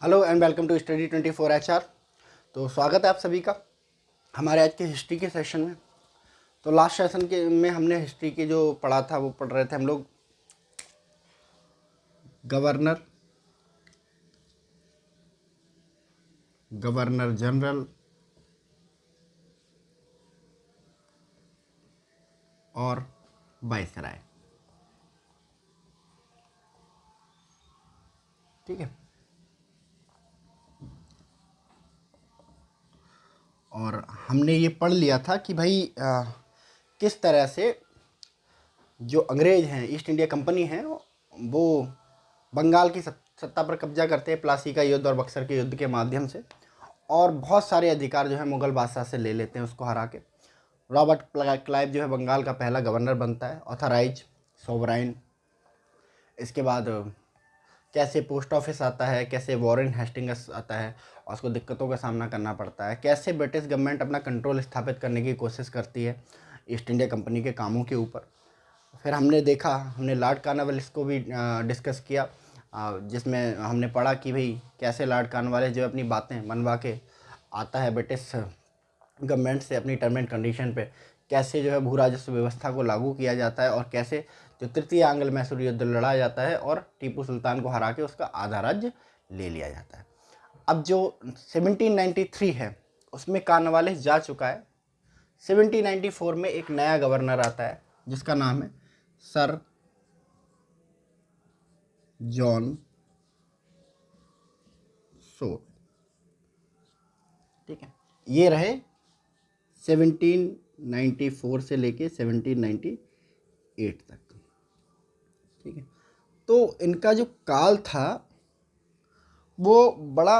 Hello and welcome to study 24 HR। तो स्वागत है आप सभी का हमारे आज के हिस्ट्री के सेशन में। तो लास्ट सेशन के में हमने हिस्ट्री के जो पढ़ा था वो पढ़ रहे थे हम लोग गवर्नर जनरल और वायसराय। ठीक है, और हमने ये पढ़ लिया था कि भाई किस तरह से जो अंग्रेज हैं, ईस्ट इंडिया कंपनी है, वो बंगाल की सत्ता पर कब्जा करते हैं प्लासी का युद्ध और बक्सर के युद्ध के माध्यम से, और बहुत सारे अधिकार जो है मुगल बादशाह से ले लेते हैं उसको हरा के। रॉबर्ट क्लाइव जो है बंगाल का पहला गवर्नर बनता है, ऑथराइज सोवराइन। इसके बाद कैसे पोस्ट ऑफिस आता है, कैसे वॉरेन हेस्टिंग्स आता है और उसको दिक्कतों का सामना करना पड़ता है, कैसे ब्रिटिश गवर्नमेंट अपना कंट्रोल स्थापित करने की कोशिश करती है ईस्ट इंडिया कंपनी के कामों के ऊपर। फिर हमने लॉर्ड कॉर्नवालिस को भी डिस्कस किया, जिसमें हमने पढ़ा कि भाई कैसे लॉर्ड कॉर्नवालिस जो अपनी बातें मनवा के आता है ब्रिटिश गवर्नमेंट से अपनी टर्म एंड कंडीशन पे, कैसे जो है भू राजस्व व्यवस्था को लागू किया जाता है और कैसे जो तृतीय आंग्ल मैसूर युद्ध लड़ा जाता है और टीपू सुल्तान को हरा के उसका आधा राज्य ले लिया जाता है। अब जो 1793 है उसमें कॉर्नवालिस जा चुका है। 1794 में एक नया गवर्नर आता है जिसका नाम है सर जॉन सोर। ठीक है, ये रहे 1794 से लेके 1798 तक। ठीक है, तो इनका जो काल था वो बड़ा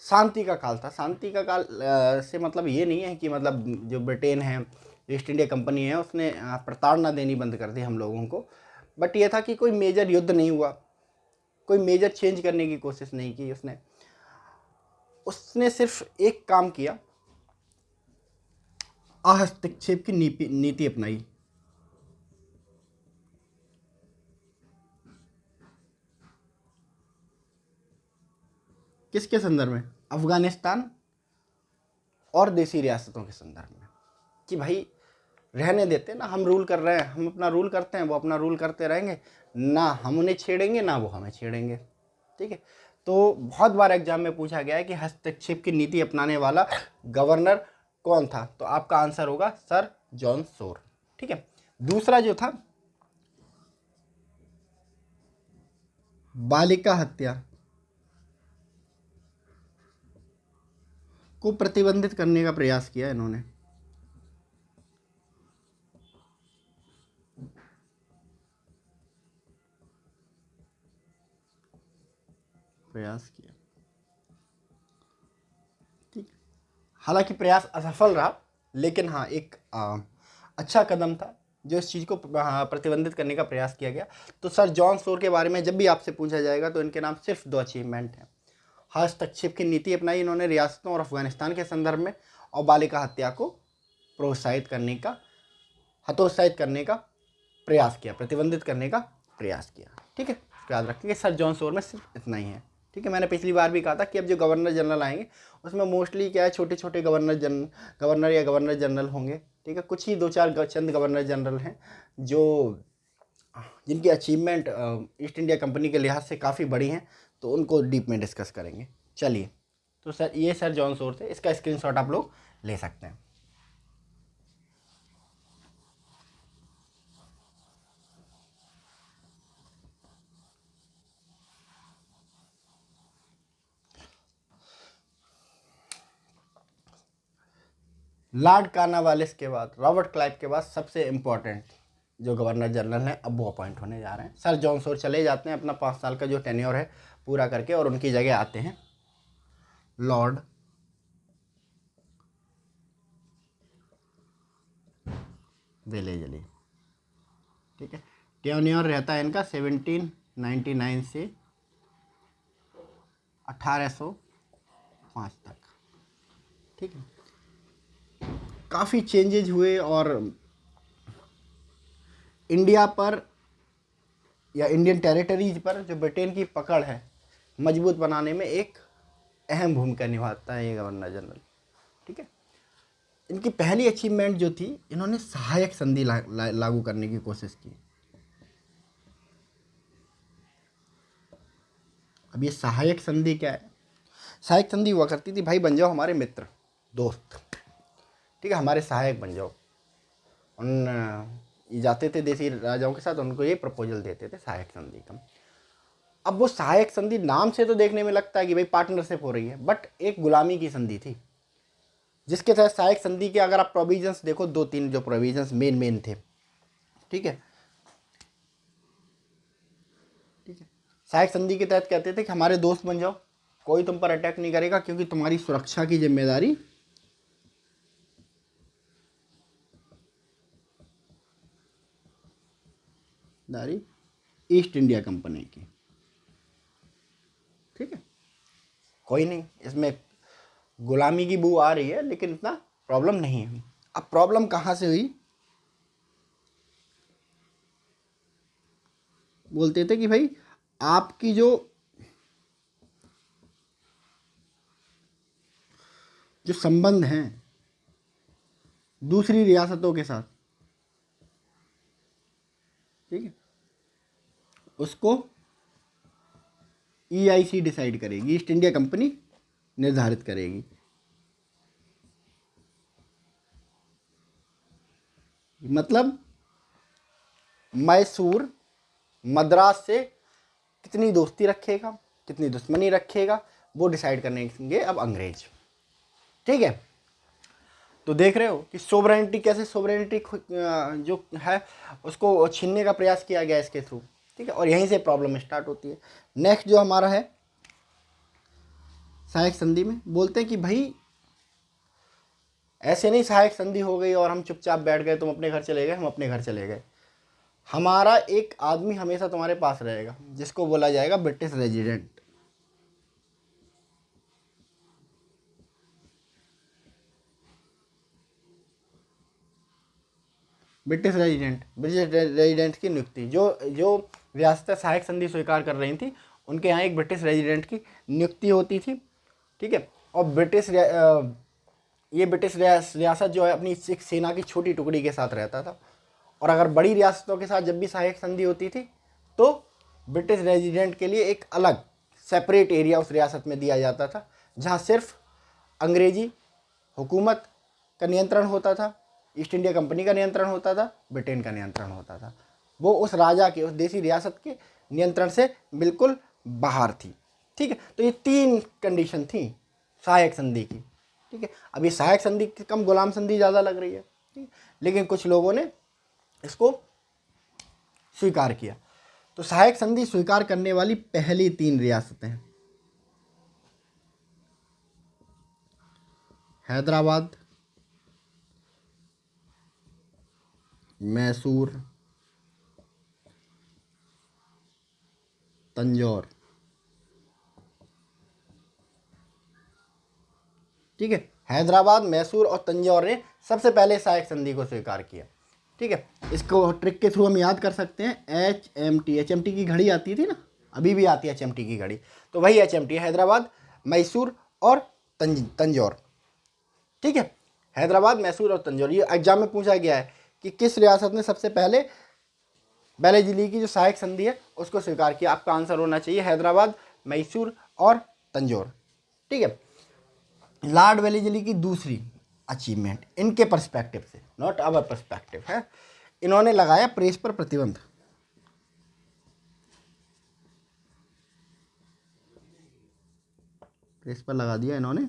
शांति का काल था। शांति का काल से मतलब ये नहीं है कि मतलब जो ब्रिटेन है, ईस्ट इंडिया कंपनी है, उसने प्रताड़ना देनी बंद कर दी हम लोगों को, बट ये था कि कोई मेजर युद्ध नहीं हुआ, कोई मेजर चेंज करने की कोशिश नहीं की उसने। उसने सिर्फ एक काम किया, हस्तक्षेप की नीति अपनाई। किसके संदर्भ में? अफगानिस्तान और देसी रियासतों के संदर्भ में, कि भाई रहने देते ना, हम रूल कर रहे हैं, हम अपना रूल करते हैं, वो अपना रूल करते रहेंगे, ना हम उन्हें छेड़ेंगे ना वो हमें छेड़ेंगे। ठीक है, तो बहुत बार एग्जाम में पूछा गया है कि हस्तक्षेप की नीति अपनाने वाला गवर्नर कौन था, तो आपका आंसर होगा सर जॉन सोर। ठीक है, दूसरा जो था बालिका हत्या को प्रतिबंधित करने का प्रयास किया इन्होंने। प्रयास किया, ठीक, हालांकि प्रयास असफल रहा, लेकिन हाँ एक अच्छा कदम था जो इस चीज़ को प्रतिबंधित करने का प्रयास किया गया। तो सर जॉन सोर के बारे में जब भी आपसे पूछा जाएगा तो इनके नाम सिर्फ 2 अचीवमेंट हैं। हस्तक्षेप की नीति अपनाई इन्होंने रियासतों और अफगानिस्तान के संदर्भ में, और बालिका हत्या को हतोत्साहित करने का प्रयास किया, प्रतिबंधित करने का प्रयास किया। ठीक है, याद रखिए सर जॉन सोर में सिर्फ इतना ही है। ठीक है, मैंने पिछली बार भी कहा था कि अब जो गवर्नर जनरल आएंगे उसमें मोस्टली क्या है, छोटे छोटे गवर्नर या गवर्नर जनरल होंगे। ठीक है, कुछ ही 2-4 चंद गवर्नर जनरल हैं जो जिनकी अचीवमेंट ईस्ट इंडिया कंपनी के लिहाज से काफ़ी बड़ी हैं, तो उनको डीप में डिस्कस करेंगे। चलिए, तो सर ये सर जॉन सोर थे, इसका स्क्रीनशॉट आप लोग ले सकते हैं। लॉर्ड कॉर्नवालिस के बाद, रॉबर्ट क्लाइव के बाद सबसे इम्पोर्टेंट जो गवर्नर जनरल हैं अब वो अपॉइंट होने जा रहे हैं। सर जॉन सोर चले जाते हैं, अपना 5 साल का जो टेन्योर है पूरा करके, और उनकी जगह आते हैं लॉर्ड वेलेजली। ठीक है, टेन्योर रहता है इनका 1799 से 1805 तक। ठीक है, काफ़ी चेंजेज हुए और इंडिया पर या इंडियन टेरिटरीज पर जो ब्रिटेन की पकड़ है मजबूत बनाने में एक अहम भूमिका निभाता है ये गवर्नर जनरल। ठीक है, इनकी पहली अचीवमेंट जो थी, इन्होंने सहायक संधि लागू करने की कोशिश की। अब ये सहायक संधि क्या है? सहायक संधि हुआ करती थी, भाई बन जाओ हमारे मित्र दोस्त, ठीक है, हमारे सहायक बन जाओ। ये जाते थे देसी राजाओं के साथ, उनको ये प्रपोजल देते थे सहायक संधि का। अब वो सहायक संधि नाम से तो देखने में लगता है कि भाई पार्टनरशिप हो रही है, बट एक गुलामी की संधि थी, जिसके तहत सहायक संधि के अगर आप प्रोविजंस देखो, 2-3 जो प्रोविजंस मेन थे। ठीक है, सहायक संधि के तहत कहते थे कि हमारे दोस्त बन जाओ, कोई तुम पर अटैक नहीं करेगा, क्योंकि तुम्हारी सुरक्षा की जिम्मेदारी ईस्ट इंडिया कंपनी की। ठीक है, कोई नहीं, इसमें गुलामी की बू आ रही है, लेकिन इतना प्रॉब्लम नहीं है। अब प्रॉब्लम कहाँ से हुई? बोलते थे कि भाई आपकी जो संबंध हैं दूसरी रियासतों के साथ, ठीक है, उसको EIC डिसाइड करेगी, ईस्ट इंडिया कंपनी निर्धारित करेगी। मतलब मैसूर मद्रास से कितनी दोस्ती रखेगा, कितनी दुश्मनी रखेगा, वो डिसाइड करेंगे अब अंग्रेज। ठीक है, तो देख रहे हो कि सोवरेनिटी कैसे, सोवरेनिटी जो है उसको छीनने का प्रयास किया गया इसके थ्रू। ठीक है, और यहीं से प्रॉब्लम स्टार्ट होती है। नेक्स्ट जो हमारा है सहायक संधि में, बोलते हैं कि भाई ऐसे नहीं सहायक संधि हो गई और हम चुपचाप बैठ गए, तुम अपने घर चले गए, हम अपने घर चले गए। हमारा एक आदमी हमेशा तुम्हारे पास रहेगा, जिसको बोला जाएगा ब्रिटिश रेजिडेंट। ब्रिटिश रेजिडेंट की नियुक्ति, जो जो रियासतें सहायक संधि स्वीकार कर रही थी, उनके यहाँ एक ब्रिटिश रेजिडेंट की नियुक्ति होती थी। ठीक है, और ये ब्रिटिश रियासत जो है अपनी एक सेना की छोटी टुकड़ी के साथ रहता था, और अगर बड़ी रियासतों के साथ जब भी सहायक संधि होती थी, तो ब्रिटिश रेजिडेंट के लिए एक अलग सेपरेट एरिया उस रियासत में दिया जाता था, जहाँ सिर्फ अंग्रेजी हुकूमत का नियंत्रण होता था, ईस्ट इंडिया कंपनी का नियंत्रण होता था, ब्रिटेन का नियंत्रण होता था। वो उस राजा के, उस देसी रियासत के नियंत्रण से बिल्कुल बाहर थी। ठीक है, तो ये 3 कंडीशन थी सहायक संधि की। ठीक है, अब ये सहायक संधि कम गुलाम संधि ज़्यादा लग रही है, ठीक है, लेकिन कुछ लोगों ने इसको स्वीकार किया। तो सहायक संधि स्वीकार करने वाली पहली 3 रियासतें, हैदराबाद, मैसूर, तंजौर। ठीक है, हैदराबाद, मैसूर और तंजौर ने सबसे पहले सहायक संधि को स्वीकार किया। ठीक है, इसको ट्रिक के थ्रू हम याद कर सकते हैं, HMT की घड़ी आती थी ना, अभी भी आती है HMT की घड़ी, तो वही HMT, हैदराबाद, मैसूर और तंजौर। ठीक है, हैदराबाद, मैसूर और तंजौर। ये एग्जाम में पूछा गया है कि किस रियासत ने सबसे पहले बेलेजिली की जो सहायक संधि है उसको स्वीकार किया। आपका आंसर होना चाहिए हैदराबाद, मैसूर और तंजौर। ठीक है, लॉर्ड वेलेस्ली की दूसरी अचीवमेंट इनके पर्सपेक्टिव से, नॉट आवर पर्सपेक्टिव है, इन्होंने लगाया प्रेस पर प्रतिबंध। प्रेस पर लगा दिया इन्होंने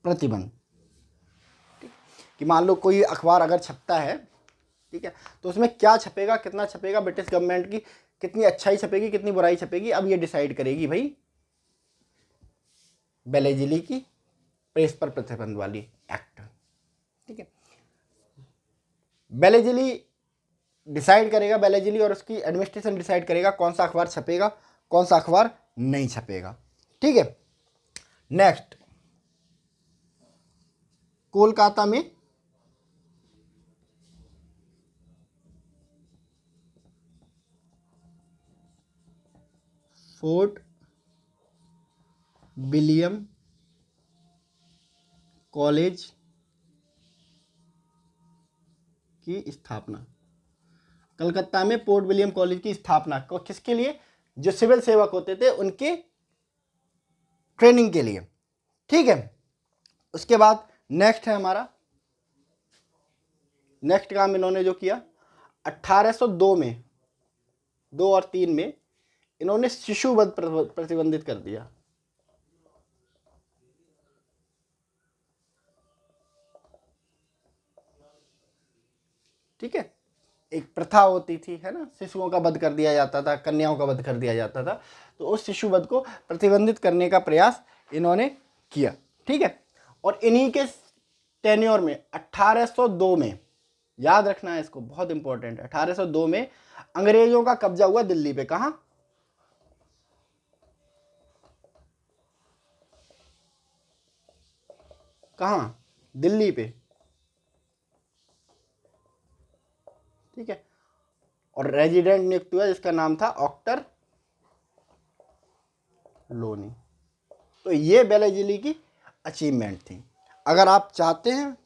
प्रतिबंध, कि मान लो कोई अखबार अगर छपता है, ठीक है, तो उसमें क्या छपेगा, कितना छपेगा, ब्रिटिश गवर्नमेंट की कितनी अच्छाई छपेगी, कितनी बुराई छपेगी, अब ये डिसाइड करेगी भाई बेलेजिली की प्रेस पर प्रतिबंध वाली एक्ट। ठीक है, बेलेजिली डिसाइड करेगा, बेलेजिली और उसकी एडमिनिस्ट्रेशन डिसाइड करेगा कौन सा अखबार छपेगा, कौन सा अखबार नहीं छपेगा। ठीक है, नेक्स्ट, कोलकाता में फोर्ट विलियम कॉलेज की स्थापना। कलकत्ता में पोर्ट विलियम कॉलेज की स्थापना को किसके लिए? जो सिविल सेवक होते थे उनके ट्रेनिंग के लिए। ठीक है, उसके बाद नेक्स्ट है हमारा, नेक्स्ट काम इन्होंने जो किया 1802 में, 2 और 3 में इन्होंने शिशुवध प्रतिबंधित कर दिया। ठीक है, एक प्रथा होती थी, है ना, शिशुओं का वध कर दिया जाता था, कन्याओं का वध कर दिया जाता था, तो उस शिशुवध को प्रतिबंधित करने का प्रयास इन्होंने किया। ठीक है, और इन्हीं के टेन्योर में 1802 में, याद रखना है इसको, बहुत इंपॉर्टेंट है, 1802 में अंग्रेजों का कब्जा हुआ दिल्ली पे। कहां? कहां? दिल्ली पे। ठीक है, और रेजिडेंट नियुक्त हुआ जिसका नाम था ऑक्टर लोनी। तो ये बेलेजिली की अचीवमेंट थी। अगर आप चाहते हैं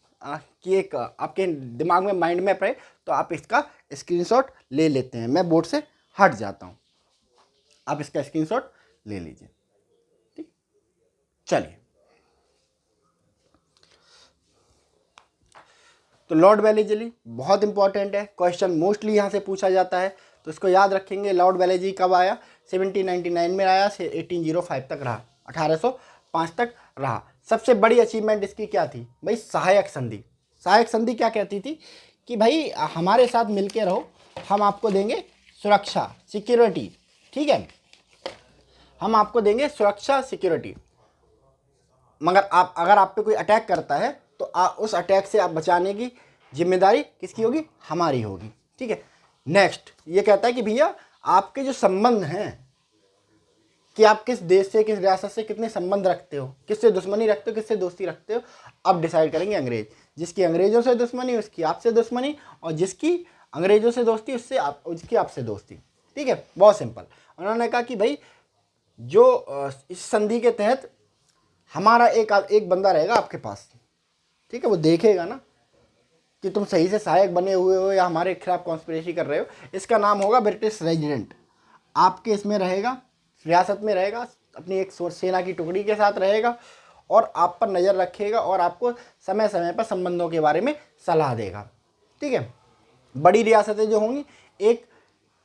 कि एक आपके दिमाग में माइंड मैप रहे तो आप इसका स्क्रीनशॉट ले लेते हैं। मैं बोर्ड से हट जाता हूं, आप इसका स्क्रीनशॉट ले लीजिए। ठीक, चलिए, तो लॉर्ड वेलेजली बहुत इंपॉर्टेंट है, क्वेश्चन मोस्टली यहाँ से पूछा जाता है, तो इसको याद रखेंगे। लॉर्ड वेलेजली कब आया? 1799 में आया, से 1805 तक रहा, 1805 तक रहा। सबसे बड़ी अचीवमेंट इसकी क्या थी भाई? सहायक संधि। सहायक संधि क्या कहती थी कि भाई हमारे साथ मिलके रहो, हम आपको देंगे सुरक्षा, सिक्योरिटी। ठीक है, हम आपको देंगे सुरक्षा, सिक्योरिटी, मगर आप, अगर आप पे कोई अटैक करता है तो उस अटैक से आप बचाने की जिम्मेदारी किसकी होगी? हमारी होगी। ठीक है, नेक्स्ट ये कहता है कि भैया आपके जो संबंध हैं, कि आप किस देश से, किस रियासत से कितने संबंध रखते हो, किससे दुश्मनी रखते हो, किससे दोस्ती रखते हो, अब डिसाइड करेंगे अंग्रेज। जिसकी अंग्रेजों से दुश्मनी उसकी आपसे दुश्मनी, और जिसकी अंग्रेजों से दोस्ती उसकी आपसे दोस्ती। ठीक है, बहुत सिंपल। उन्होंने कहा कि भाई जो इस संधि के तहत हमारा एक बंदा रहेगा आपके पास। ठीक है, वो देखेगा ना कि तुम सही से सहायक बने हुए हो या हमारे खिलाफ कॉन्स्पिरेसी कर रहे हो। इसका नाम होगा ब्रिटिश रेजिडेंट। आपके इसमें रहेगा, रियासत में रहेगा, अपनी एक सेना की टुकड़ी के साथ रहेगा, और आप पर नज़र रखेगा, और आपको समय समय पर संबंधों के बारे में सलाह देगा। ठीक है, बड़ी रियासतें जो होंगी एक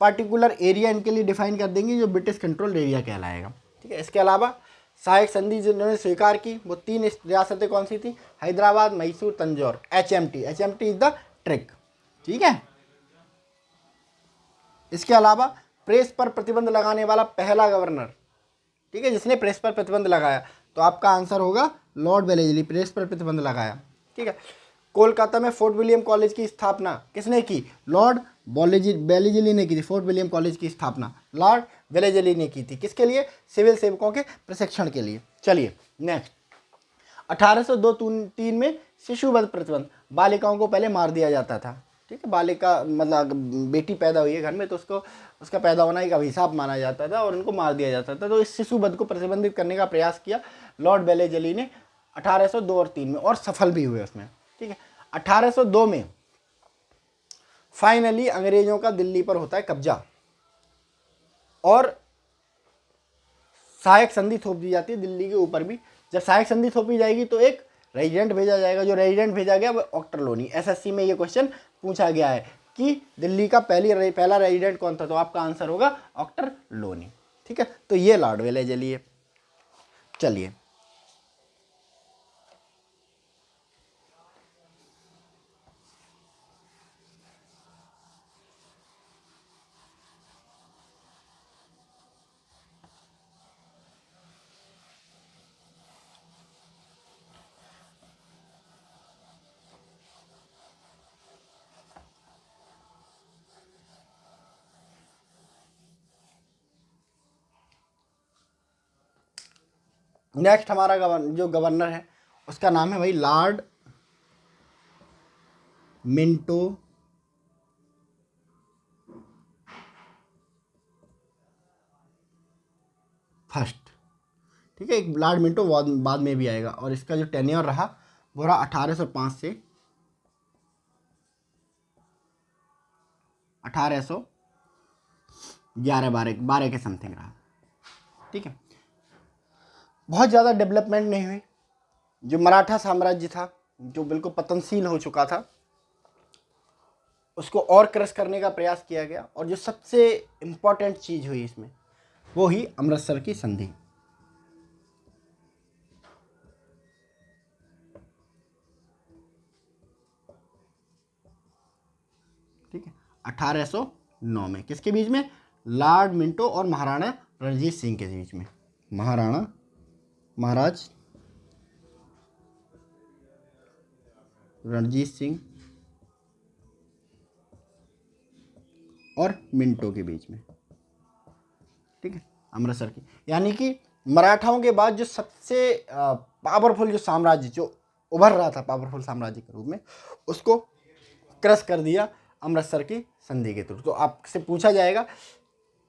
पार्टिकुलर एरिया इनके लिए डिफाइन कर देंगी जो ब्रिटिश कंट्रोल एरिया कहलाएगा। ठीक है, इसके अलावा सहायक संधि जिन्होंने स्वीकार की वो 3 रियासतें कौन सी थी? Hyderabad, Mysore, Tanjore. HMT, HMT is the trick. ठीक है, इसके अलावा प्रेस पर प्रतिबंध लगाने वाला पहला गवर्नर, ठीक है, जिसने प्रेस पर प्रतिबंध लगाया, तो आपका आंसर होगा लॉर्ड वेलेजली, प्रेस पर प्रतिबंध लगाया। ठीक है, कोलकाता में फोर्ट विलियम कॉलेज की स्थापना किसने की? लॉर्ड वेलेजली ने की थी। फोर्ट विलियम कॉलेज की स्थापना लॉर्ड वेलेजली ने की थी। किसके लिए? सिविल सेवकों के प्रशिक्षण के लिए। चलिए नेक्स्ट, 1802-3 में शिशुवध प्रतिबंध। बालिकाओं को पहले मार दिया जाता था। ठीक है, बालिका मतलब बेटी पैदा हुई है घर में तो उसको, उसका पैदा होना एक अभिशाप माना जाता था और उनको मार दिया जाता था। तो इस शिशुवध को प्रतिबंधित करने का प्रयास किया लॉर्ड वेलेजली ने 1802 और 3 में, और सफल भी हुए उसमें। ठीक है, 1802 में फाइनली अंग्रेजों का दिल्ली पर होता है कब्जा, और सहायक संधि थोप दी जाती है दिल्ली के ऊपर भी। जब सहायक संधि थोपी जाएगी तो एक रेजिडेंट भेजा जाएगा। जो रेजिडेंट भेजा गया वो ऑक्टर लोनी। SSC में ये क्वेश्चन पूछा गया है कि दिल्ली का पहला रेजिडेंट कौन था, तो आपका आंसर होगा ऑक्टर लोनी। ठीक है, तो ये लॉर्ड वेलेजली है। चलिए, नेक्स्ट हमारा जो गवर्नर है उसका नाम है भाई लॉर्ड मिंटो फर्स्ट। ठीक है, एक लॉर्ड मिंटो बाद में भी आएगा, और इसका जो टेन्योर रहा वो रहा 1805 से 1811 12 के समथिंग रहा। ठीक है, बहुत ज़्यादा डेवलपमेंट नहीं हुई। जो मराठा साम्राज्य था, जो बिल्कुल पतनशील हो चुका था, उसको और क्रश करने का प्रयास किया गया, और जो सबसे इम्पोर्टेंट चीज़ हुई इसमें वो ही अमृतसर की संधि। ठीक है, 1809 में किसके बीच में? लॉर्ड मिंटो और महाराणा रणजीत सिंह के बीच में। महाराज रणजीत सिंह और मिंटो के बीच में। ठीक है, अमृतसर की, यानी कि मराठाओं के बाद जो सबसे पावरफुल जो साम्राज्य जो उभर रहा था पावरफुल साम्राज्य के रूप में, उसको क्रश कर दिया अमृतसर की संधि के थ्रू। तो आपसे पूछा जाएगा,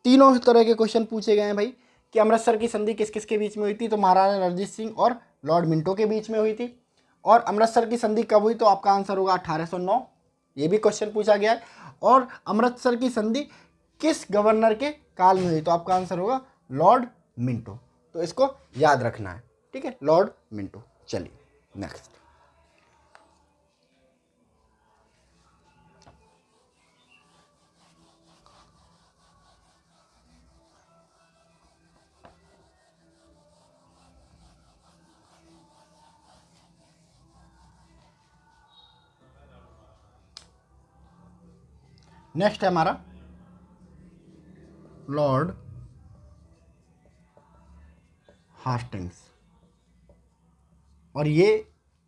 तीनों तरह के क्वेश्चन पूछे गए हैं भाई, कि अमृतसर की संधि किस किस के बीच में हुई थी? तो महाराणा रणजीत सिंह और लॉर्ड मिंटो के बीच में हुई थी। और अमृतसर की संधि कब हुई? तो आपका आंसर होगा 1809। ये भी क्वेश्चन पूछा गया है। और अमृतसर की संधि किस गवर्नर के काल में हुई? तो आपका आंसर होगा लॉर्ड मिंटो। तो इसको याद रखना है। ठीक है, लॉर्ड मिंटो। चलिए नेक्स्ट। नेक्स्ट है हमारा लॉर्ड हास्टिंग्स, और ये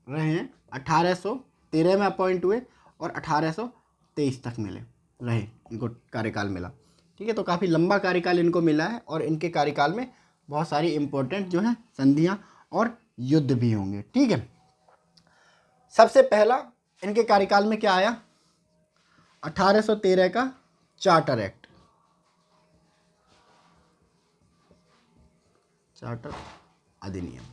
रहे हैं 1813 में अपॉइंट हुए और 1823 तक मिले रहे, इनको कार्यकाल मिला। ठीक है, तो काफ़ी लंबा कार्यकाल इनको मिला है, और इनके कार्यकाल में बहुत सारी इंपॉर्टेंट जो है संधियां और युद्ध भी होंगे। ठीक है, सबसे पहला इनके कार्यकाल में क्या आया? 1813 का चार्टर एक्ट, चार्टर अधिनियम,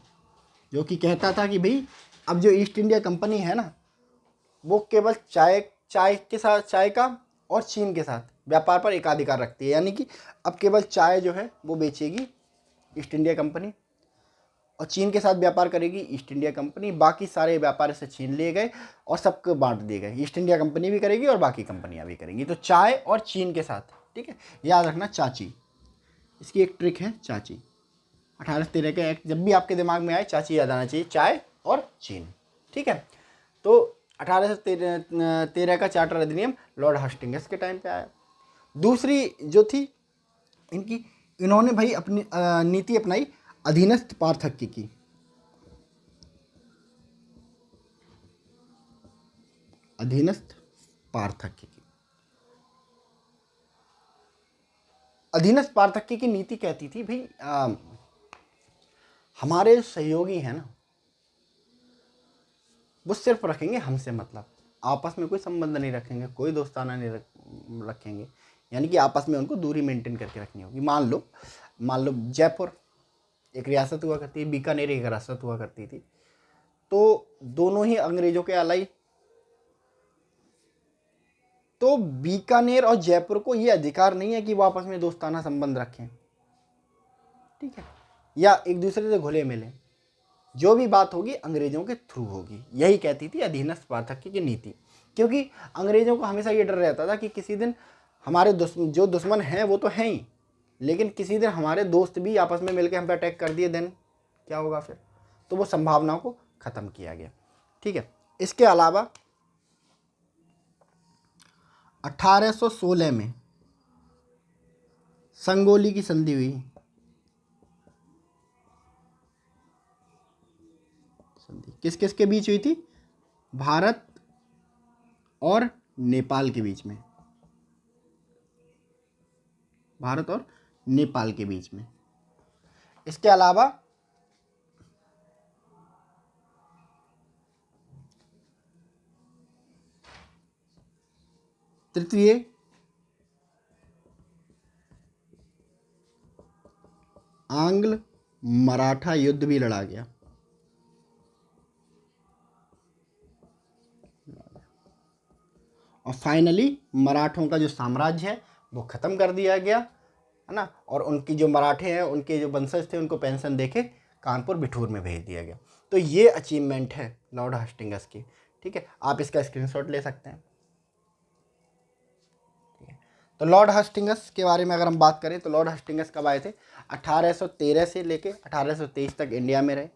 जो कि कहता था कि भाई अब जो ईस्ट इंडिया कंपनी है ना, वो केवल चाय के साथ, चाय का और चीन के साथ व्यापार पर एकाधिकार रखती है। यानी कि अब केवल चाय जो है वो बेचेगी ईस्ट इंडिया कंपनी, और चीन के साथ व्यापार करेगी ईस्ट इंडिया कंपनी। बाकी सारे व्यापार से छीन लिए गए और सबको बांट दिए गए। ईस्ट इंडिया कंपनी भी करेगी और बाकी कंपनियां भी करेंगी। तो चाय और चीन के साथ। ठीक है, याद रखना चाची, इसकी एक ट्रिक है चाची। 1813 का एक्ट जब भी आपके दिमाग में आए, चाची याद आना चाहिए, चाय और चीन। ठीक है, तो 1813 का चार्टर अधिनियम लॉर्ड हास्टिंग्स के टाइम पे आया। दूसरी जो थी इनकी, इन्होंने भाई अपनी नीति अपनाई अधीनस्थ पार्थक्य की। अधीनस्थ पार्थक्य की, अधीनस्थ पार्थक्य की नीति कहती थी भाई हमारे सहयोगी हैं ना, वो सिर्फ रखेंगे हमसे मतलब, आपस में कोई संबंध नहीं रखेंगे, कोई दोस्ताना नहीं रखेंगे। यानी कि आपस में उनको दूरी मेंटेन करके रखनी होगी। मान लो जयपुर एक रियासत हुआ करती है, बीकानेर एक रियासत हुआ करती थी, तो दोनों ही अंग्रेजों के अलाई। तो बीकानेर और जयपुर को ये अधिकार नहीं है कि वो आपस में दोस्ताना संबंध रखें। ठीक है, या एक दूसरे से घुले मिले। जो भी बात होगी अंग्रेजों के थ्रू होगी। यही कहती थी अधीनस्थ पार्थक्य की नीति। क्योंकि अंग्रेजों को हमेशा ये डर रहता था कि किसी दिन हमारे जो दुश्मन हैं वो तो हैं ही, लेकिन किसी दिन हमारे दोस्त भी आपस में मिलकर हम पे अटैक कर दिए, देन क्या होगा फिर? तो वो संभावनाओं को ख़त्म किया गया। ठीक है, इसके अलावा 1816 में संगोली की संधि हुई। संधि किस किस के बीच हुई थी? भारत और नेपाल के बीच में। भारत और नेपाल के बीच में। इसके अलावा तृतीय आंग्ल मराठा युद्ध भी लड़ा गया। और फाइनली मराठों का जो साम्राज्य है वो ख़त्म कर दिया गया, है ना। और उनकी जो मराठे हैं, उनके जो वंशज थे, उनको पेंशन देके कानपुर बिठूर में भेज दिया गया। तो ये अचीवमेंट है लॉर्ड हस्टिंगस की। ठीक है, आप इसका स्क्रीनशॉट ले सकते हैं। तो लॉर्ड हस्टिंगस के बारे में अगर हम बात करें तो लॉर्ड हस्टिंगस कब आए थे? 1813 से लेके 1823 तक इंडिया में रहे।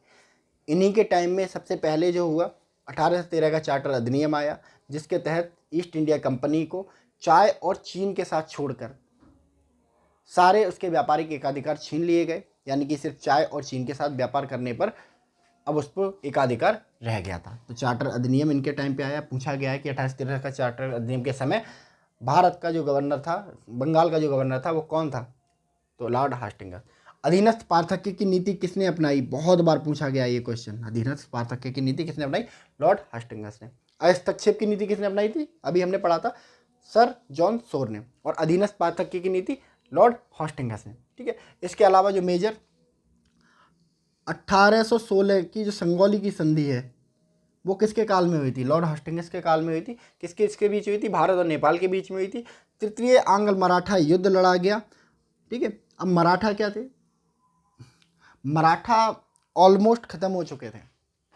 इन्हीं के टाइम में सबसे पहले जो हुआ 1813 का चार्टर अधिनियम आया, जिसके तहत ईस्ट इंडिया कंपनी को चाय और चीन के साथ छोड़कर सारे उसके व्यापारिक एकाधिकार छीन लिए गए। यानी कि सिर्फ चाय और चीन के साथ व्यापार करने पर अब उस पर एकाधिकार रह गया था। तो चार्टर अधिनियम इनके टाइम पे आया। पूछा गया है कि 1813 का चार्टर अधिनियम के समय भारत का जो गवर्नर था, बंगाल का जो गवर्नर था, वो कौन था? तो लॉर्ड हास्टिंगस। अधीनस्थ पार्थक्य की नीति किसने अपनाई? बहुत बार पूछा गया ये क्वेश्चन। अधीनस्थ पार्थक्य की नीति किसने अपनाई? लॉर्ड हास्टिंगस ने। हस्तक्षेप की नीति किसने अपनाई थी? अभी हमने पढ़ा था, सर जॉन सोर ने। और अधीनस्थ पार्थक्य की नीति लॉर्ड हास्टिंगस ने। ठीक है, इसके अलावा जो मेजर 1816 की जो संगौली की संधि है वो किसके काल में हुई थी? लॉर्ड हस्टिंगस के काल में हुई थी। किसके इसके बीच हुई थी? भारत और नेपाल के बीच में हुई थी। तृतीय आंग्ल मराठा युद्ध लड़ा गया। ठीक है, अब मराठा क्या थे? मराठा ऑलमोस्ट ख़त्म हो चुके थे।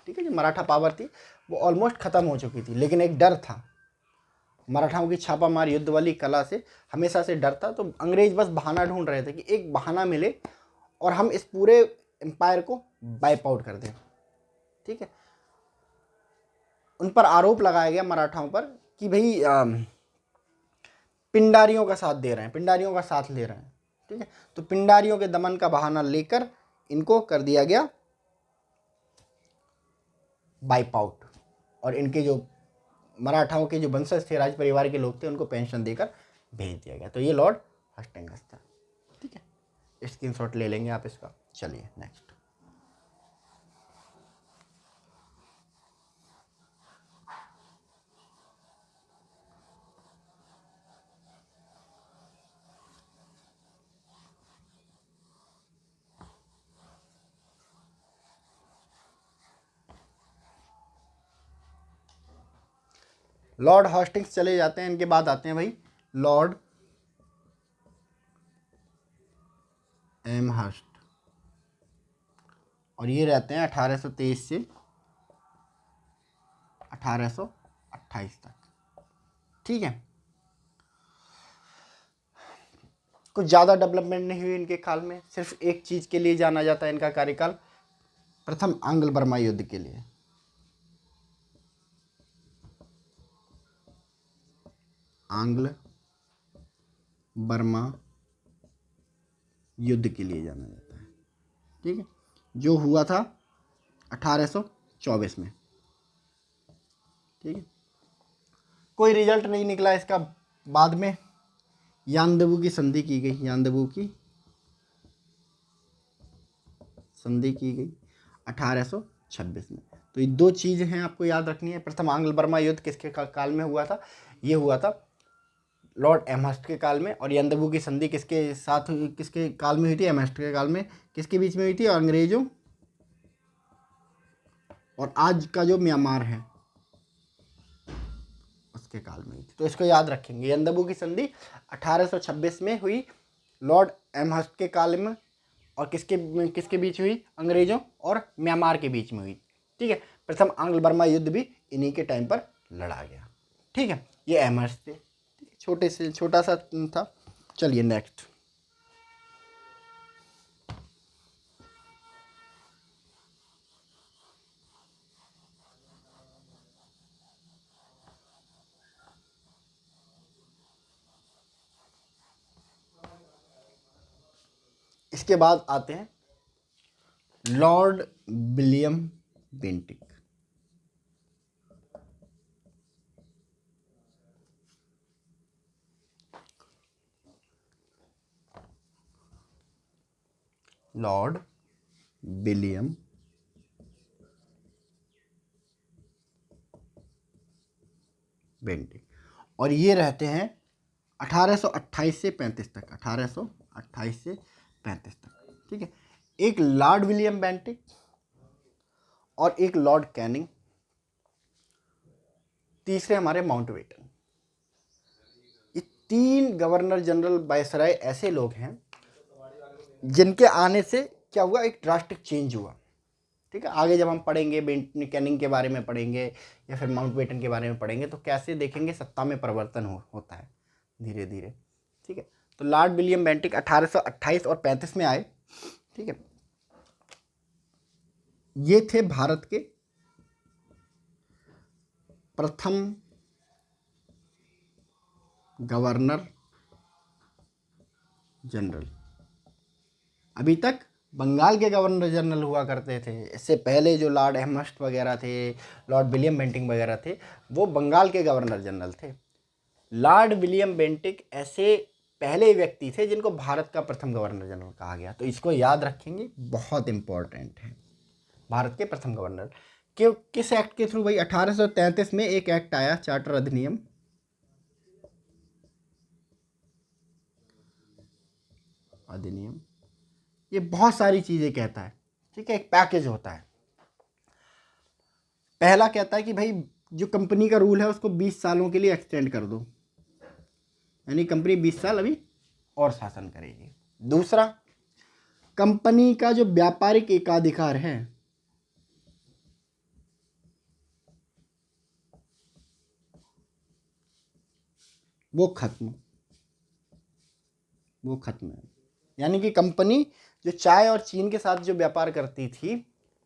ठीक है, जो मराठा पावर थी वो ऑलमोस्ट ख़त्म हो चुकी थी, लेकिन एक डर था। मराठाओं की छापामार युद्ध वाली कला से हमेशा से डर था। तो अंग्रेज बस बहाना ढूंढ रहे थे कि एक बहाना मिले और हम इस पूरे एम्पायर को वाइप आउट कर दें। ठीक है, उन पर आरोप लगाया गया मराठाओं पर कि भाई पिंडारियों का साथ दे रहे हैं, पिंडारियों का साथ ले रहे हैं। ठीक है, तो पिंडारियों के दमन का बहाना लेकर इनको कर दिया गया वाइप आउट। और इनके जो मराठाओं के जो वंशज थे, राज परिवार के लोग थे, उनको पेंशन देकर भेज दिया गया। तो ये लॉर्ड हस्टिंगस था। ठीक है, स्क्रीनशॉट ले लेंगे आप इसका। चलिए नेक्स्ट। लॉर्ड हॉस्टिंग्स चले जाते हैं, इनके बाद आते हैं भाई लॉर्ड एमहर्स्ट। और ये रहते हैं 1823 से 1828 तक। ठीक है, कुछ ज़्यादा डेवलपमेंट नहीं हुई इनके काल में। सिर्फ एक चीज़ के लिए जाना जाता है इनका कार्यकाल, प्रथम आंग्ल बर्मा युद्ध के लिए। आंग्ल बर्मा युद्ध के लिए जाना जाता है। ठीक है, जो हुआ था 1824 में। ठीक है, कोई रिजल्ट नहीं निकला इसका। बाद में यानदेबू की संधि की गई, यानदेबू की संधि की गई 1826 में। तो ये दो चीज़ हैं आपको याद रखनी है। प्रथम आंग्ल बर्मा युद्ध किसके काल में हुआ था? ये हुआ था लॉर्ड एमहर्स्ट के काल में। और यानदेबू की संधि किसके साथ किसके काल में हुई थी? एमहर्स्ट के काल में। किसके बीच में हुई थी? अंग्रेजों और आज का जो म्यांमार है उसके काल में हुई थी। तो इसको याद रखेंगे। यानदेबू की संधि 1826 में हुई, लॉर्ड एमहर्स्ट के काल में। और किसके किसके बीच हुई? अंग्रेजों और म्यांमार के बीच में हुई। ठीक है, प्रथम आंग्ल बर्मा युद्ध भी इन्हीं के टाइम पर लड़ा गया। ठीक है, ये एमहर्स्ट थे। छोटे से छोटा सा था। चलिए नेक्स्ट। इसके बाद आते हैं Lord William Bentinck. Lord William Bentinck. और ये रहते हैं 1828 से 35 तक। 1828 से 35 तक। ठीक है, एक लॉर्ड विलियम बेंटिक और एक लॉर्ड कैनिंग, तीसरे हमारे माउंटबेटन। ये 3 गवर्नर जनरल वायसराय ऐसे लोग हैं जिनके आने से क्या हुआ, एक ड्रास्टिक चेंज हुआ। ठीक है, आगे जब हम पढ़ेंगे कैनिंग के बारे में पढ़ेंगे या फिर माउंटबेटन के बारे में पढ़ेंगे तो कैसे देखेंगे सत्ता में परिवर्तन होता है धीरे धीरे। ठीक है, तो लॉर्ड विलियम बेंटिक 1828 और 35 में आए। ठीक है, ये थे भारत के प्रथम गवर्नर जनरल। अभी तक बंगाल के गवर्नर जनरल हुआ करते थे, इससे पहले जो लॉर्ड एमहर्स्ट वगैरह थे, लॉर्ड विलियम बेंटिक वगैरह थे, वो बंगाल के गवर्नर जनरल थे। लॉर्ड विलियम बेंटिक ऐसे पहले व्यक्ति थे जिनको भारत का प्रथम गवर्नर जनरल कहा गया, तो इसको याद रखेंगे, बहुत इंपॉर्टेंट है। भारत के प्रथम गवर्नर किस एक्ट के थ्रू भाई, 1833 में एक एक्ट आया, चार्टर अधिनियम। ये बहुत सारी चीजें कहता है। ठीक है, एक पैकेज होता है। पहला कहता है कि भाई जो कंपनी का रूल है उसको 20 सालों के लिए एक्सटेंड कर दो, यानी कंपनी 20 साल अभी और शासन करेगी। दूसरा, कंपनी का जो व्यापारिक एकाधिकार है वो खत्म है, यानी कि कंपनी जो चाय और चीन के साथ जो व्यापार करती थी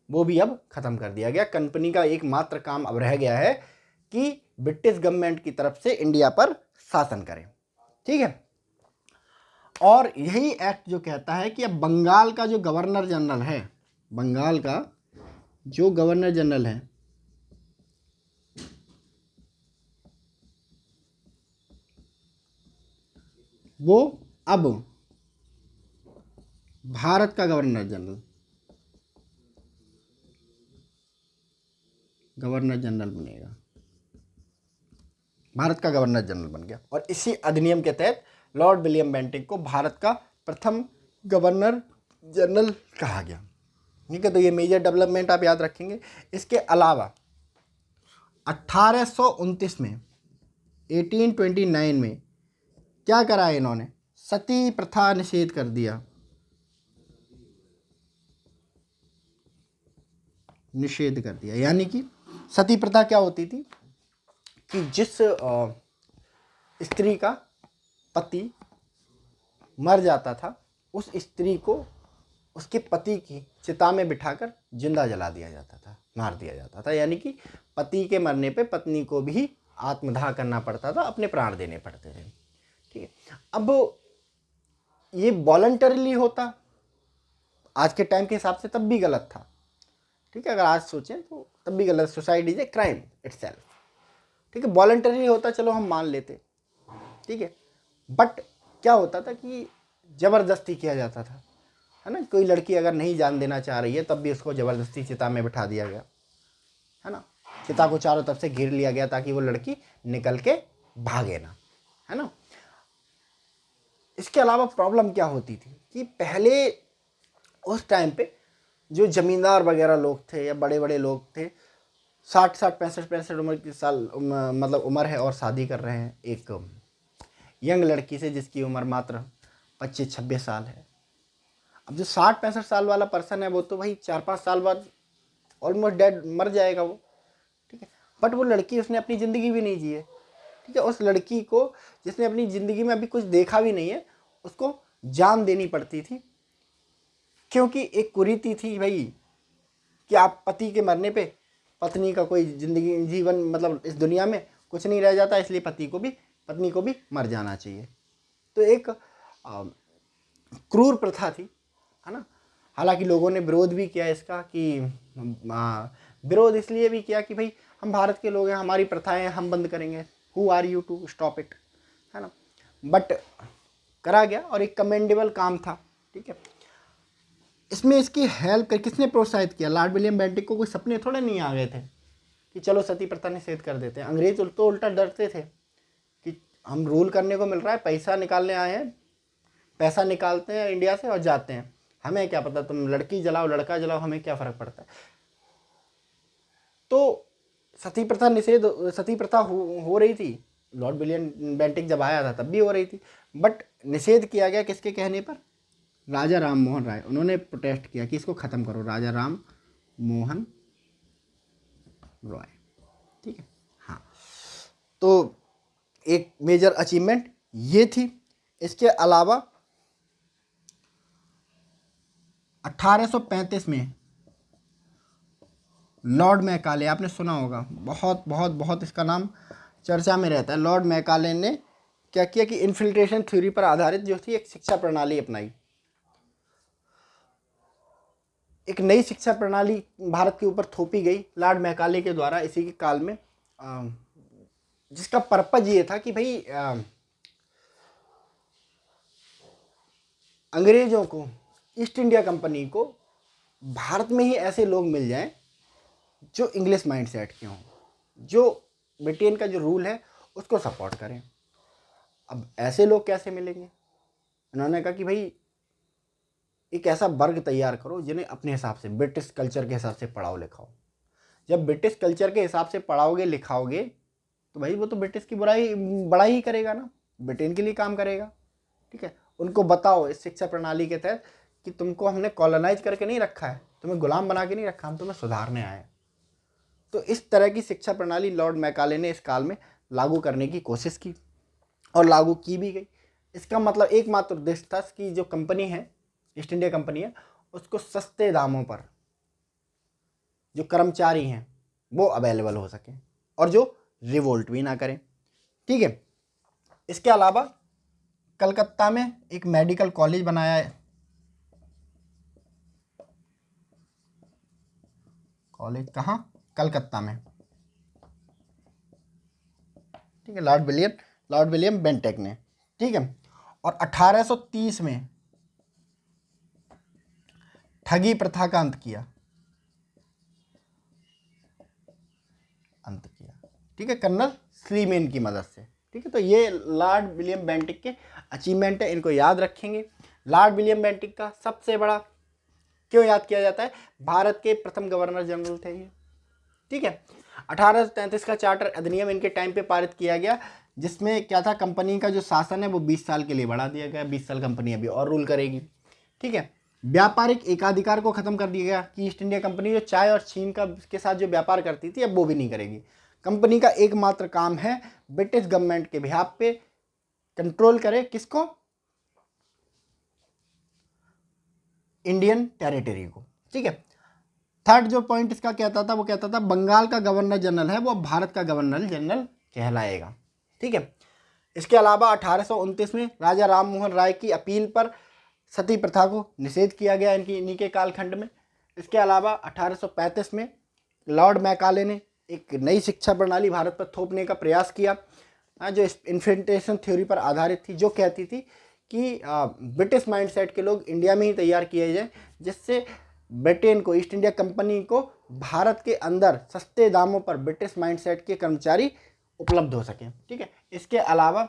वो भी अब खत्म कर दिया गया। कंपनी का एकमात्र काम अब रह गया है कि ब्रिटिश गवर्नमेंट की तरफ से इंडिया पर शासन करे। ठीक है, और यही एक्ट जो कहता है कि अब बंगाल का जो गवर्नर जनरल है, बंगाल का जो गवर्नर जनरल है वो अब भारत का गवर्नर जनरल बनेगा, भारत का गवर्नर जनरल बन गया। और इसी अधिनियम के तहत लॉर्ड विलियम बेंटिक को भारत का प्रथम गवर्नर जनरल कहा गया। ठीक है, तो ये मेजर डेवलपमेंट आप याद रखेंगे। इसके अलावा 1829 में 1829 में क्या करा इन्होंने, सती प्रथा निषेध कर दिया, यानी कि सती प्रथा क्या होती थी कि जिस स्त्री का पति मर जाता था उस स्त्री को उसके पति की चिता में बिठाकर जिंदा जला दिया जाता था, मार दिया जाता था। यानी कि पति के मरने पे पत्नी को भी आत्मदाह करना पड़ता था, अपने प्राण देने पड़ते थे। ठीक है, अब ये वॉलंटरीली होता आज के टाइम के हिसाब से तब भी गलत था। ठीक है, अगर आज सोचें तो तब भी गलत, suicide is a crime itself. ठीक है, वॉलंटरी होता चलो हम मान लेते। ठीक है, बट क्या होता था कि ज़बरदस्ती किया जाता था, है ना। कोई लड़की अगर नहीं जान देना चाह रही है तब भी उसको ज़बरदस्ती चिता में बिठा दिया गया, है ना। चिता को चारों तरफ से घेर लिया गया ताकि वो लड़की निकल के भागे ना, है ना। इसके अलावा प्रॉब्लम क्या होती थी कि पहले उस टाइम पे जो जमींदार वगैरह लोग थे या बड़े बड़े लोग थे, 60 65 उम्र की मतलब उम्र है और शादी कर रहे हैं एक यंग लड़की से जिसकी उम्र मात्र 25-26 साल है। अब जो 60-65 साल वाला पर्सन है वो तो भाई 4-5 साल बाद ऑलमोस्ट डेड मर जाएगा वो। ठीक है, बट वो लड़की उसने अपनी ज़िंदगी भी नहीं जी है। ठीक है, उस लड़की को जिसने अपनी ज़िंदगी में अभी कुछ देखा भी नहीं है उसको जान देनी पड़ती थी, क्योंकि एक कुरीति थी भाई कि आप पति के मरने पे पत्नी का कोई जिंदगी जीवन मतलब इस दुनिया में कुछ नहीं रह जाता, इसलिए पत्नी को भी मर जाना चाहिए। तो एक क्रूर प्रथा थी, है ना। हालांकि लोगों ने विरोध भी किया इसका कि विरोध इसलिए भी किया कि भाई हम भारत के लोग हैं, हमारी प्रथाएं हम बंद करेंगे, who are you to stop it, है ना। बट करा गया और एक कमेंडेबल काम था। ठीक है, इसमें इसकी हेल्प कर किसने प्रोत्साहित किया, लॉर्ड विलियम बेंटिक को कोई सपने थोड़े नहीं आ गए थे कि चलो सती प्रथा निषेध कर देते हैं। अंग्रेज तो उल्टा डरते थे कि हम रूल करने को मिल रहा है, पैसा निकालने आए हैं, पैसा निकालते हैं इंडिया से और जाते हैं, हमें क्या पता, तुम लड़की जलाओ लड़का जलाओ, हमें क्या फर्क पड़ता है। तो सती प्रथा निषेध, सती प्रथा हो रही थी, लॉर्ड विलियम बेंटिक जब आया था तब भी हो रही थी, बट निषेध किया गया किसके कहने पर? राजा राम मोहन राय, उन्होंने प्रोटेस्ट किया कि इसको ख़त्म करो, राजा राम मोहन रॉय। ठीक है, हाँ। तो एक मेजर अचीवमेंट ये थी। इसके अलावा 1835 में लॉर्ड मैकाले, आपने सुना होगा, बहुत बहुत बहुत इसका नाम चर्चा में रहता है। लॉर्ड मैकाले ने क्या किया कि इन्फिल्ट्रेशन थ्योरी पर आधारित जो थी एक शिक्षा प्रणाली अपनाई। एक नई शिक्षा प्रणाली भारत के ऊपर थोपी गई लॉर्ड मैकाले के द्वारा इसी के काल में, जिसका पर्पज ये था कि भाई अंग्रेजों को, ईस्ट इंडिया कंपनी को भारत में ही ऐसे लोग मिल जाएं जो इंग्लिश माइंडसेट के हों, जो ब्रिटेन का जो रूल है उसको सपोर्ट करें। अब ऐसे लोग कैसे मिलेंगे? उन्होंने कहा कि भाई एक ऐसा वर्ग तैयार करो जिन्हें अपने हिसाब से, ब्रिटिश कल्चर के हिसाब से पढ़ाओ लिखाओ। जब ब्रिटिश कल्चर के हिसाब से पढ़ाओगे लिखाओगे तो भाई वो तो ब्रिटिश की बुराई बड़ाई ही करेगा ना, ब्रिटेन के लिए काम करेगा। ठीक है, उनको बताओ इस शिक्षा प्रणाली के तहत कि तुमको हमने कॉलोनाइज करके नहीं रखा है, तुम्हें गुलाम बना के नहीं रखा, हम तुम्हें सुधारने आए। तो इस तरह की शिक्षा प्रणाली लॉर्ड मैकाले ने इस काल में लागू करने की कोशिश की और लागू की भी गई। इसका मतलब एकमात्र उद्देश्य था कि जो कंपनी है, ईस्ट इंडिया कंपनी है, उसको सस्ते दामों पर जो कर्मचारी हैं वो अवेलेबल हो सके और जो रिवोल्ट भी ना करें। ठीक है, इसके अलावा कलकत्ता में एक मेडिकल कॉलेज बनाया है। कॉलेज कहाँ? कलकत्ता में। ठीक है, लॉर्ड विलियम बेंटेक ने। ठीक है, और 1830 में ठगी प्रथा का अंत किया। ठीक है, कर्नल स्लीमेन की मदद से। ठीक है, तो ये लॉर्ड विलियम बेंटिक के अचीवमेंट है, इनको याद रखेंगे। लॉर्ड विलियम बेंटिक का सबसे बड़ा क्यों याद किया जाता है? भारत के प्रथम गवर्नर जनरल थे ये। ठीक है, 1833 का चार्टर अधिनियम इनके टाइम पे पारित किया गया, जिसमें क्या था, कंपनी का जो शासन है वो 20 साल के लिए बढ़ा दिया गया, 20 साल कंपनी अभी और रूल करेगी। ठीक है, व्यापारिक एकाधिकार को खत्म कर दिया गया कि ईस्ट इंडिया कंपनी जो चाय और चीन का के साथ जो व्यापार करती थी अब वो भी नहीं करेगी। कंपनी का एकमात्र काम है ब्रिटिश गवर्नमेंट के बिहाफ पे कंट्रोल करे किसको? इंडियन टेरिटरी को। ठीक है, थर्ड जो पॉइंट इसका कहता था वो कहता था बंगाल का गवर्नर जनरल है वो भारत का गवर्नर जनरल कहलाएगा। ठीक है, इसके अलावा 1829 में राजा राम मोहन राय की अपील पर सती प्रथा को निषेध किया गया इन्हीं के कालखंड में। इसके अलावा 1835 में लॉर्ड मैकाले ने एक नई शिक्षा प्रणाली भारत पर थोपने का प्रयास किया, जो इन्फिल्ट्रेशन थ्योरी पर आधारित थी, जो कहती थी कि ब्रिटिश माइंडसेट के लोग इंडिया में ही तैयार किए जाएं, जिससे ब्रिटेन को, ईस्ट इंडिया कंपनी को भारत के अंदर सस्ते दामों पर ब्रिटिश माइंडसेट के कर्मचारी उपलब्ध हो सकें। ठीक है, इसके अलावा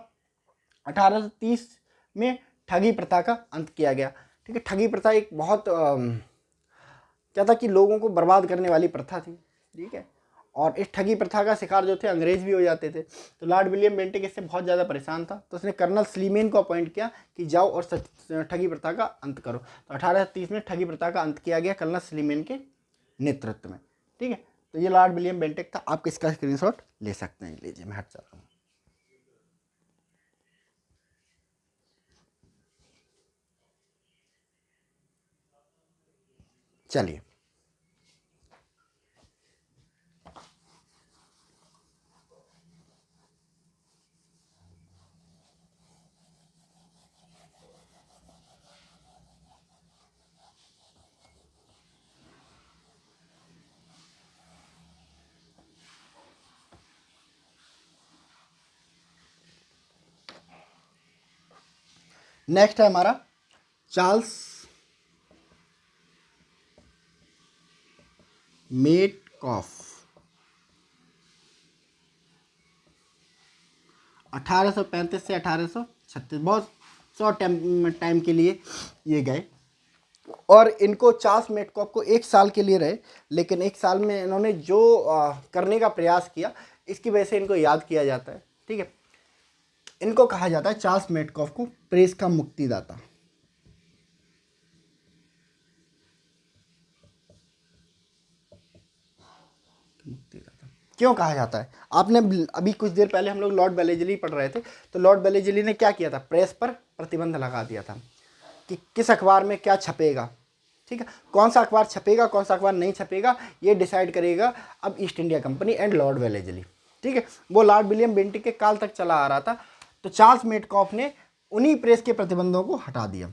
1830 में ठगी प्रथा का अंत किया गया। ठीक है, ठगी प्रथा एक बहुत क्या था कि लोगों को बर्बाद करने वाली प्रथा थी। ठीक है, और इस ठगी प्रथा का शिकार जो थे अंग्रेज भी हो जाते थे। तो लॉर्ड विलियम बेंटिक इससे बहुत ज़्यादा परेशान था, तो उसने कर्नल स्लीमेन को अपॉइंट किया कि जाओ और ठगी प्रथा का अंत करो। तो 1830 में ठगी प्रथा का अंत किया गया कर्नल स्लीमेन के नेतृत्व में। ठीक है, तो ये लॉर्ड विलियम बेंटिक था। आप इसका स्क्रीनशॉट ले सकते हैं। लीजिए, मैं हट जाता हूँ। चलिए, नेक्स्ट है हमारा चार्ल्स मेटकॉफ। 1835 से 1836, बहुत शॉर्ट टाइम के लिए ये गए और इनको चार्ल्स मेटकॉफ को 1 साल के लिए रहे, लेकिन 1 साल में इन्होंने जो करने का प्रयास किया, इसकी वजह से इनको याद किया जाता है। ठीक है, इनको कहा जाता है चार्ल्स मेटकॉफ को प्रेस का मुक्तिदाता। क्यों कहा जाता है? आपने अभी कुछ देर पहले हम लोग लॉर्ड वेलेस्ली पढ़ रहे थे, तो लॉर्ड वेलेस्ली ने क्या किया था? प्रेस पर प्रतिबंध लगा दिया था कि किस अखबार में क्या छपेगा। ठीक है, कौन सा अखबार छपेगा, कौन सा अखबार नहीं छपेगा, ये डिसाइड करेगा अब east India company and Lord Wellesley. ठीक है, वो लॉर्ड विलियम बेंटिक के काल तक चला आ रहा था। तो चार्ल्स मेटकॉफ ने उन्हीं प्रेस के प्रतिबंधों को हटा दिया।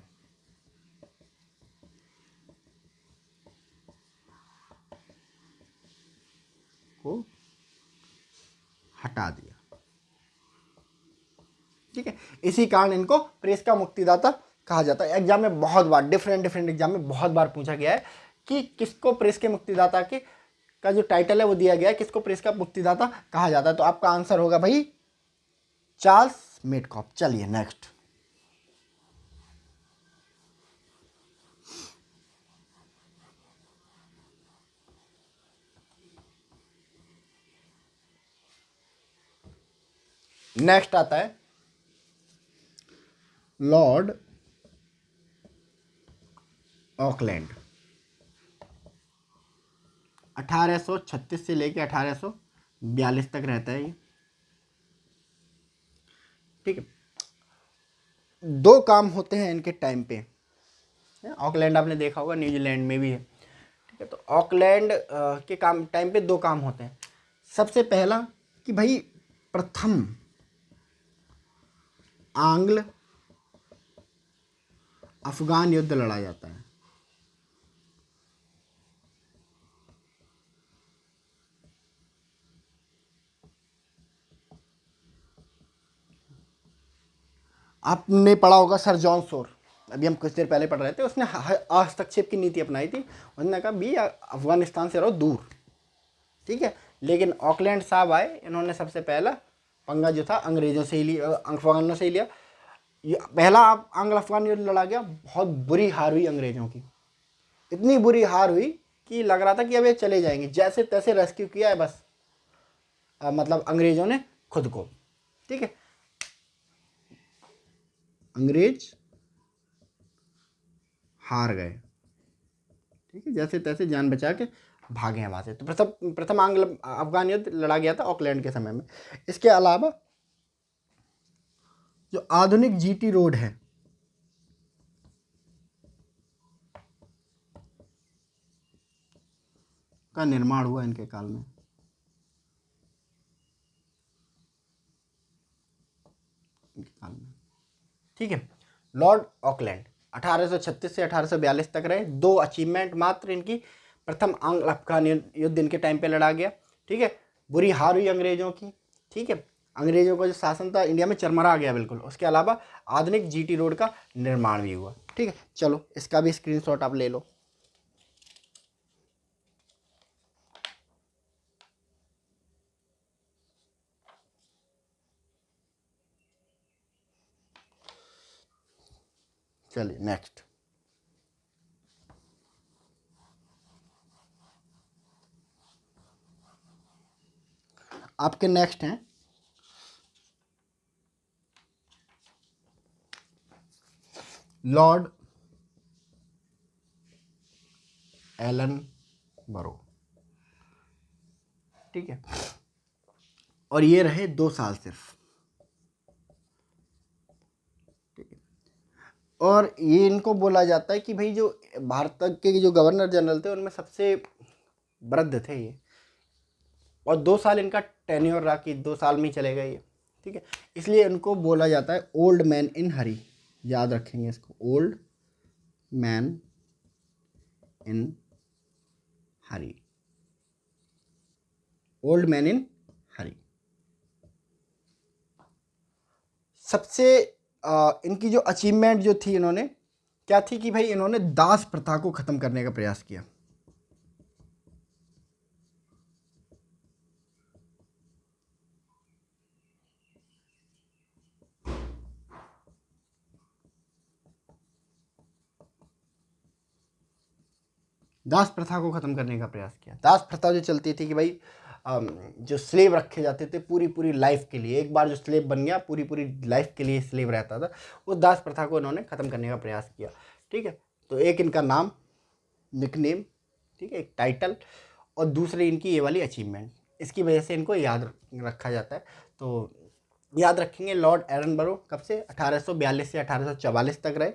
को हटा दिया। ठीक है, इसी कारण इनको प्रेस का मुक्तिदाता कहा जाता है। एग्जाम में बहुत बार डिफरेंट एग्जाम में बहुत बार पूछा गया है कि किसको प्रेस के मुक्तिदाता के का जो टाइटल है वो दिया गया है, किसको प्रेस का मुक्तिदाता कहा जाता है। तो आपका आंसर होगा भाई चार्ल्स मेटकॉफ। चलिए नेक्स्ट। नेक्स्ट आता है लॉर्ड ऑकलैंड। 1836 से लेकर 1842 तक रहता है ये। ठीक है, दो काम होते हैं इनके टाइम पे। ऑकलैंड आपने देखा होगा, न्यूजीलैंड में भी है। ठीक है, तो ऑकलैंड के काम टाइम पे दो काम होते हैं। सबसे पहला कि भाई प्रथम आंग्ल अफगान युद्ध लड़ा जाता है। आपने पढ़ा होगा सर जॉन सोर, अभी हम कुछ देर पहले पढ़ रहे थे, उसने हस्तक्षेप की नीति अपनाई थी। उसने कहा भी अफगानिस्तान से रहो दूर। ठीक है, लेकिन ऑकलैंड साहब आए, इन्होंने सबसे पहला पंगा जो था अंग्रेजों से ही लिया, अफगानों से ही लिया। ये पहला आंग्ल अफगान युद्ध लड़ा गया। बहुत बुरी हार हुई अंग्रेजों की, इतनी बुरी हार हुई कि लग रहा था कि अब ये चले जाएंगे। जैसे तैसे रेस्क्यू किया है बस मतलब अंग्रेजों ने खुद को। ठीक है, अंग्रेज हार गए। ठीक है, जैसे तैसे जान बचा के भागे हैं वहाँ से। तो प्रथम प्रथम आंग्ल अफगान युद्ध लड़ा गया था ऑकलैंड के समय में। इसके अलावा जो आधुनिक जीटी रोड है, का निर्माण हुआ इनके काल में। इनके काल में। ठीक है, लॉर्ड ऑकलैंड 1836 से 1842 तक रहे। दो अचीवमेंट मात्र इनकी। प्रथम आंग्ल अफगान युद्ध इनके टाइम पे लड़ा गया। ठीक है, बुरी हार हुई अंग्रेजों की। ठीक है, अंग्रेजों का जो शासन था इंडिया में चरमरा गया बिल्कुल। उसके अलावा आधुनिक जीटी रोड का निर्माण भी हुआ। ठीक है, चलो इसका भी स्क्रीनशॉट आप ले लो। चलिए नेक्स्ट। आपके नेक्स्ट हैं लॉर्ड एलन बरो। ठीक है, और ये रहे 2 साल सिर्फ। ठीक है, और ये इनको बोला जाता है कि भाई जो भारत के जो गवर्नर जनरल थे उनमें सबसे वृद्ध थे ये। और 2 साल इनका टेन्योर रहा कि 2 साल में ही चले गए ये। ठीक है, इसलिए इनको बोला जाता है ओल्ड मैन इन हरी। याद रखेंगे इसको, old man in hurry. Old man in hurry. सबसे इनकी जो अचीवमेंट जो थी, इन्होंने क्या थी कि भाई इन्होंने दास प्रथा को खत्म करने का प्रयास किया। दास प्रथा को ख़त्म करने का प्रयास किया। दास प्रथा जो चलती थी कि भाई जो स्लेव रखे जाते थे पूरी पूरी लाइफ के लिए, एक बार जो स्लेव बन गया पूरी पूरी लाइफ के लिए स्लेव रहता था, उस दास प्रथा को इन्होंने ख़त्म करने का प्रयास किया। ठीक है, तो एक इनका नाम, निकनेम, ठीक है, एक टाइटल, और दूसरी इनकी ये वाली अचीवमेंट, इसकी वजह से इनको याद रखा जाता है। तो याद रखेंगे, लॉर्ड एरनबरो कब से 1842 से 1844 तक रहे,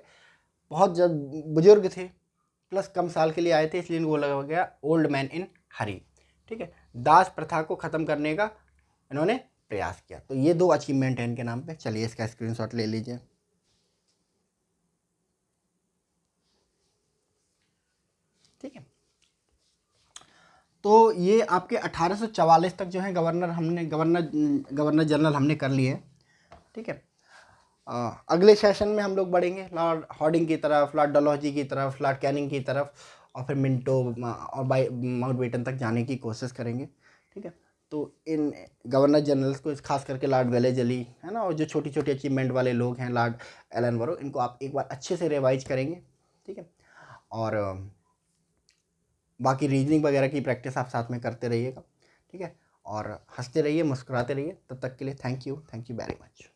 बहुत जब बुजुर्ग थे, प्लस कम साल के लिए आए थे, इसलिए इनको बोला गया ओल्ड मैन इन हरी। ठीक है, दास प्रथा को ख़त्म करने का इन्होंने प्रयास किया। तो ये 2 अचीवमेंट हैं इनके नाम पे। चलिए इसका स्क्रीनशॉट ले लीजिए। ठीक है, तो ये आपके 1844 तक जो है गवर्नर जनरल हमने कर लिए। ठीक है, अगले सेशन में हम लोग बढ़ेंगे लॉर्ड हॉर्डिंग की तरफ, लॉर्ड डलहौजी की तरफ, लॉर्ड कैनिंग की तरफ, और फिर मिंटो और बाई माउंटबेटन तक जाने की कोशिश करेंगे। ठीक है, तो इन गवर्नर जनरल्स को, खास करके लॉर्ड वेलेजली है ना, और जो छोटी छोटी अचीवमेंट वाले लोग हैं, लॉर्ड एलनबरो, इनको आप एक बार अच्छे से रिवाइज करेंगे। ठीक है, और बाकी रीजनिंग वगैरह की प्रैक्टिस आप साथ में करते रहिएगा। ठीक है, और हंसते रहिए, मुस्कुराते रहिए। तब तक के लिए थैंक यू वेरी मच।